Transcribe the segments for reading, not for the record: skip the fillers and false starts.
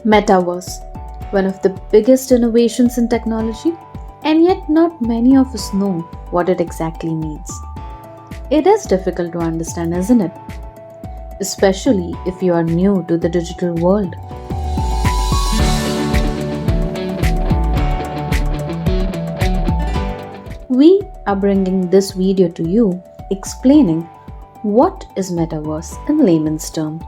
Metaverse, one of the biggest innovations in technology, and yet not many of us know what it exactly means. It is difficult to understand, isn't it? Especially if you are new to the digital world. We are bringing this video to you explaining what is Metaverse in layman's terms.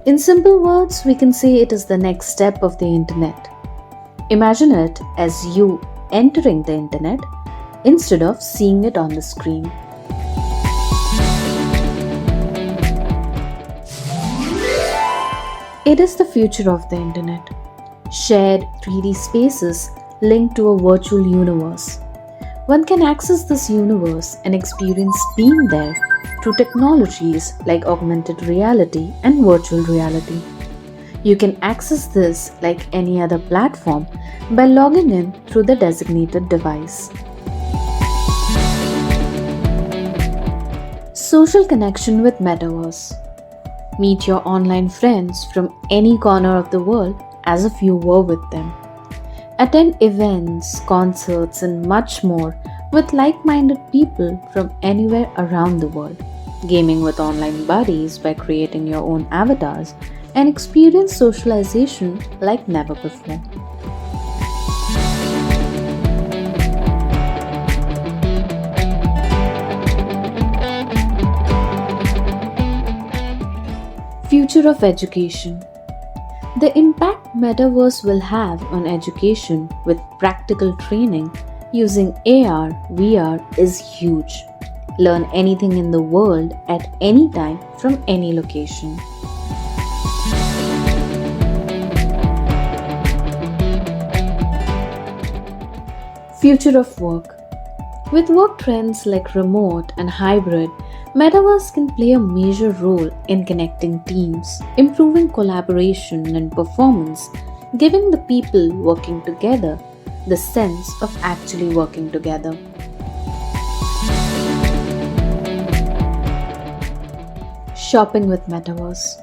In simple words, we can say it is the next step of the internet. Imagine it as you entering the internet instead of seeing it on the screen. It is the future of the internet. Shared 3D spaces linked to a virtual universe. One can access this universe and experience being there through technologies like augmented reality and virtual reality. You can access this like any other platform by logging in through the designated device. Social connection with Metaverse. Meet your online friends from any corner of the world as if you were with them. Attend events, concerts, and much more with like-minded people from anywhere around the world. Gaming with online buddies by creating your own avatars and experience socialization like never before. Future of education. The impact Metaverse will have on education with practical training using AR, VR is huge. Learn anything in the world at any time from any location. Future of work. With work trends like remote and hybrid, Metaverse can play a major role in connecting teams, improving collaboration and performance, giving the people working together the sense of actually working together. Shopping with Metaverse.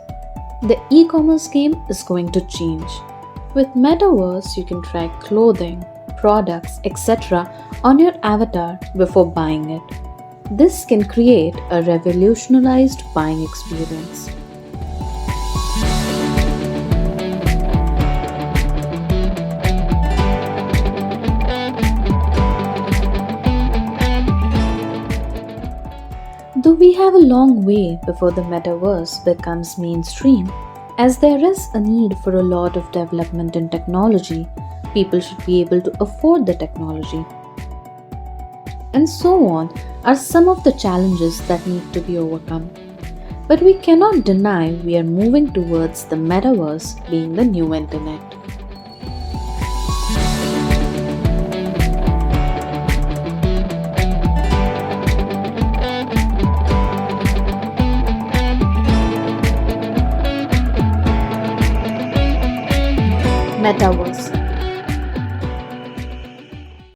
The e-commerce game is going to change. With Metaverse, you can try clothing, products, etc. on your avatar before buying it. This can create a revolutionized buying experience. Though we have a long way before the metaverse becomes mainstream, as there is a need for a lot of development in technology, people should be able to afford the technology. And so on are some of the challenges that need to be overcome. But we cannot deny we are moving towards the metaverse being the new internet. Metaverse.